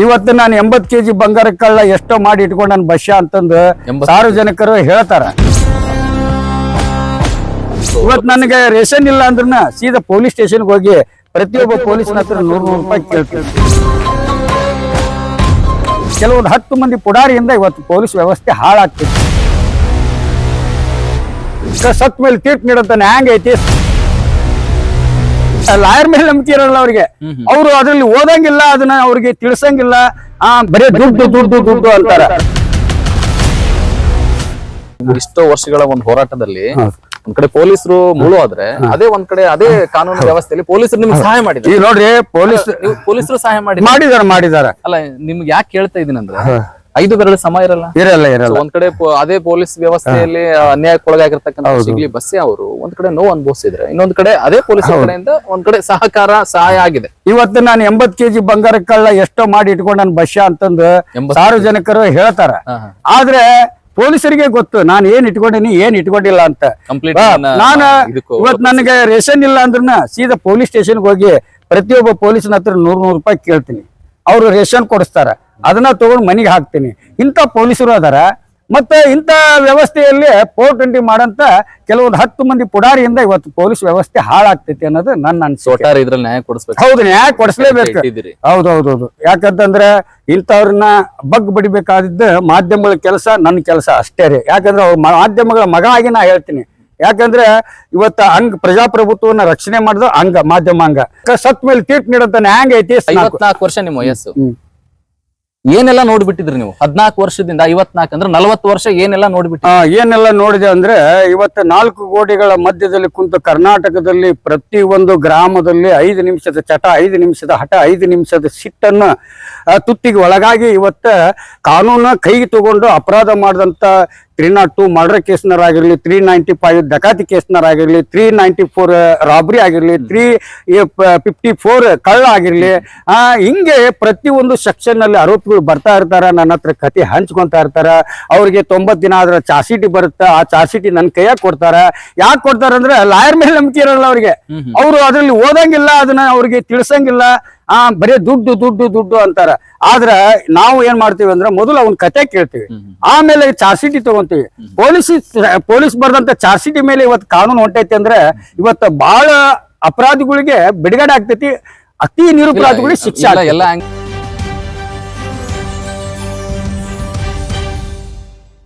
ಇವತ್ತು ನಾನು 80 kg ಬಂಗಾರ ಕಳ್ಳ ಎಷ್ಟೋ ಮಾಡಿ ಇಟ್ಕೊಂಡು ನನ್ನ ಬಸ್ಯ ಅಂತಂದು ಸಾರ್ವಜನಿಕರು ಹೇಳ್ತಾರ. ಇವತ್ತು ನನಗೆ ರೇಷನ್ ಇಲ್ಲ ಅಂದ್ರನ ಸೀದಾ ಪೊಲೀಸ್ ಸ್ಟೇಷನ್ಗೆ ಹೋಗಿ ಪ್ರತಿಯೊಬ್ಬ ಪೊಲೀಸ್ನ ಹತ್ರ 100 ರೂಪಾಯಿ ಕೇಳ್ತೀನಿ. ಕೆಲವೊಂದು 10 ಮಂದಿ ಪುಡಾರಿಯಿಂದ ಇವತ್ತು ಪೊಲೀಸ್ ವ್ಯವಸ್ಥೆ ಹಾಳಾಗ್ತಿದೆ. ಸತ್ ಮೇಲೆ ತೀರ್ಪು ನೀಡಂತಾನೆ ಹ್ಯಾಂಗೈತಿ. ಲಾಯರ್ ಮೇಲೆ ನಂಬಿಕೆ ಇರಲ್ಲ ಅವ್ರಿಗೆ. ಅವರು ಅದ್ರಲ್ಲಿ ಓದಂಗಿಲ್ಲ, ಅದನ್ನ ಅವ್ರಿಗೆ ತಿಳ್ಸಂಗಿಲ್ಲ. ಬರೀ ದುಡ್ಡು ದುಡ್ಡು ದುಡ್ಡು ಅಂತಾರ. ಇಷ್ಟೋ ವರ್ಷಗಳ ಒಂದು ಹೋರಾಟದಲ್ಲಿ ಒಂದ್ ಕಡೆ ಪೊಲೀಸರು ಮುಳು ಆದ್ರೆ ಅದೇ ಒಂದ್ ಕಡೆ ಅದೇ ಕಾನೂನು ವ್ಯವಸ್ಥೆಯಲ್ಲಿ ಪೊಲೀಸರು ನಿಮ್ಗೆ ಸಹಾಯ ಮಾಡಿದ್ರು. ಈಗ ನೋಡ್ರಿ ಪೊಲೀಸರು ಸಹಾಯ ಮಾಡಿದಾರ. ಅಲ್ಲ ನಿಮ್ಗೆ ಯಾಕೆ ಕೇಳ್ತಾ ಇದೀನಂದ್ರೆ 5 ಬೆರಳು ಸಮ ಇರಲ್ಲ. ಒಂದ್ ಕಡೆ ಅದೇ ಪೊಲೀಸ್ ವ್ಯವಸ್ಥೆಯಲ್ಲಿ ಅನ್ಯಾಯಕ್ಕೊಳಗಾಗಿರ್ತಕ್ಕಂಥ ಸಿಗ್ಲಿ ಬಸ್ಸೆ ಅವರು ಒಂದ್ ಕಡೆ ನೋವು ಅನುಭವಿಸಿದ್ರೆ, ಇನ್ನೊಂದ್ ಕಡೆ ಅದೇ ಪೊಲೀಸ್ ಕಡೆಯಿಂದ ಒಂದ್ ಕಡೆ ಸಹಾಯ ಆಗಿದೆ. ಇವತ್ತು ನಾನು 80 kg ಬಂಗಾರ ಕಳ್ಳ ಎಷ್ಟೋ ಮಾಡಿ ಇಟ್ಕೊಂಡು ನನ್ನ ಬಸ್ಯ ಅಂತಂದು ಸಾರ್ವಜನಿಕರು ಹೇಳ್ತಾರ. ಆದ್ರೆ ಪೊಲೀಸರಿಗೆ ಗೊತ್ತು ನಾನು ಏನ್ ಇಟ್ಕೊಂಡಿನಿ ಏನ್ ಇಟ್ಕೊಂಡಿಲ್ಲ ಅಂತ. ನಾನು ಇವತ್ತು ನನಗೆ ರೇಷನ್ ಇಲ್ಲ ಅಂದ್ರನ ಸೀದಾ ಪೊಲೀಸ್ ಸ್ಟೇಷನ್ಗೆ ಹೋಗಿ ಪ್ರತಿಯೊಬ್ಬ ಪೊಲೀಸ್ನ ಹತ್ರ 100 ರೂಪಾಯಿ ಕೇಳ್ತೀನಿ. ಅವ್ರು ರೇಷನ್ ಕೊಡಿಸ್ತಾರ, ಅದನ್ನ ತಗೊಂಡು ಮನೆಗೆ ಹಾಕ್ತೀನಿ. ಇಂಥ ಪೊಲೀಸರು ಅದಾರ. ಮತ್ತೆ ಇಂಥ ವ್ಯವಸ್ಥೆಯಲ್ಲಿ ಪೋರ್ಟಂಟಿ ಮಾಡಂತ ಕೆಲವೊಂದು 10 ಮಂದಿ ಪುಡಾರಿಯಿಂದ ಇವತ್ತು ಪೊಲೀಸ್ ವ್ಯವಸ್ಥೆ ಹಾಳಾಗ್ತೈತಿ ಅನ್ನೋದು ನನ್ನ ಅನ್ಸಿಕೆ. ಹೌದು, ನ್ಯಾಯ ಕೊಡಿಸ್ಲೇಬೇಕು. ಹೌದೌದೌದು. ಯಾಕಂತಂದ್ರೆ ಇಂಥವ್ರನ್ನ ಬಡಿಬೇಕಾದಿದ್ದ ಮಾಧ್ಯಮಗಳ ಕೆಲಸ, ನನ್ನ ಕೆಲಸ ಅಷ್ಟೇ ರೀ. ಯಾಕಂದ್ರೆ ಅವ್ರ ಮಾಧ್ಯಮಗಳ ಮಗ ಆಗಿ ನಾ ಹೇಳ್ತೀನಿ. ಯಾಕಂದ್ರೆ ಇವತ್ತು ಪ್ರಜಾಪ್ರಭುತ್ವನ ರಕ್ಷಣೆ ಮಾಡಿದ ಮಾಧ್ಯಮ ಸತ್ ಮೇಲೆ ತೀರ್ಪು ನೀಡಂತಾನೆ ಹ್ಯಾಂಗೈತಿ. 54 ವರ್ಷ ನಿಮ್ಮ ವಯಸ್ಸು. ಏನೆಲ್ಲ ನೋಡ್ಬಿಟ್ಟಿದ್ರಿ ನೀವು? 14 ವರ್ಷದಿಂದ 54 ಅಂದ್ರೆ 40 ವರ್ಷ ಏನೆಲ್ಲ ನೋಡ್ಬಿಟ್ಟು? ಏನೆಲ್ಲ ನೋಡಿದೆ ಅಂದ್ರೆ, ಇವತ್ತು 4 ಗೋಡೆಗಳ ಮಧ್ಯದಲ್ಲಿ ಕುಂತು ಕರ್ನಾಟಕದಲ್ಲಿ ಪ್ರತಿ ಒಂದು ಗ್ರಾಮದಲ್ಲಿ 5 ನಿಮಿಷದ ಚಟ, 5 ನಿಮಿಷದ ಹಠ, 5 ನಿಮಿಷದ ಸಿಟ್ಟನ್ನು ತುತ್ತಿಗೆ ಒಳಗಾಗಿ ಇವತ್ತ ಕಾನೂನ ಕೈಗೆ ತಗೊಂಡು ಅಪರಾಧ ಮಾಡಿದಂತ 302 ಮರ್ಡರ್ ಕೇಸ್ನರಾಗಿರ್ಲಿ, 395 ಡಕಾತಿ ಕೇಸ್ನರಾಗಿರ್ಲಿ, 394 ರಾಬರಿ ಆಗಿರ್ಲಿ, 354 ಕಳ್ಳ ಆಗಿರ್ಲಿ, ಹಿಂಗೆ ಪ್ರತಿಯೊಂದು ಸೆಕ್ಷನ್ ನಲ್ಲಿ ಆರೋಪಿಗಳು ಬರ್ತಾ ಇರ್ತಾರ. ನನ್ನ ಹತ್ರ ಕತೆ ಹಂಚ್ಕೊಂತ ಇರ್ತಾರ. ಅವ್ರಿಗೆ 90 ದಿನ ಆದ್ರ ಚಾರ್ಜ್ ಶೀಟ್ ಬರುತ್ತೆ. ಆ ಚಾರ್ಜ್ ಶೀಟ್ ನನ್ನ ಕೈಯಾಗ ಕೊಡ್ತಾರ. ಯಾಕೆ ಕೊಡ್ತಾರ ಅಂದ್ರೆ ಲಾಯರ್ ಮೇಲೆ ನಂಬಿಕೆ ಇರಲ್ಲ ಅವ್ರಿಗೆ. ಅವ್ರು ಅದ್ರಲ್ಲಿ ಓದಂಗಿಲ್ಲ, ಅದನ್ನ ಅವ್ರಿಗೆ ತಿಳ್ಸಂಗಿಲ್ಲ. ಬರೀ ದುಡ್ಡು ದುಡ್ಡು ದುಡ್ಡು ಅಂತಾರ. ಆದ್ರ ನಾವು ಏನ್ ಮಾಡ್ತೀವಿ ಅಂದ್ರೆ ಮೊದಲು ಅವ್ನ ಕತೆ ಕೇಳ್ತೀವಿ, ಆಮೇಲೆ ಚಾರ್ಜ್ ಶೀಟ್ ತಗೊಂತೀವಿ. ಪೊಲೀಸ್ ಬರ್ದಂತ ಚಾರ್ಜ್ ಶೀಟ್ ಮೇಲೆ ಇವತ್ತು ಕಾನೂನು ಹೊಂಟೈತಿ ಅಂದ್ರೆ ಇವತ್ತು ಬಹಳ ಅಪರಾಧಿಗಳಿಗೆ ಬಿಡುಗಡೆ ಆಗ್ತೈತಿ, ಅತಿ ನಿರಪರಾಧಿಗಳಿಗೆ ಶಿಕ್ಷೆ.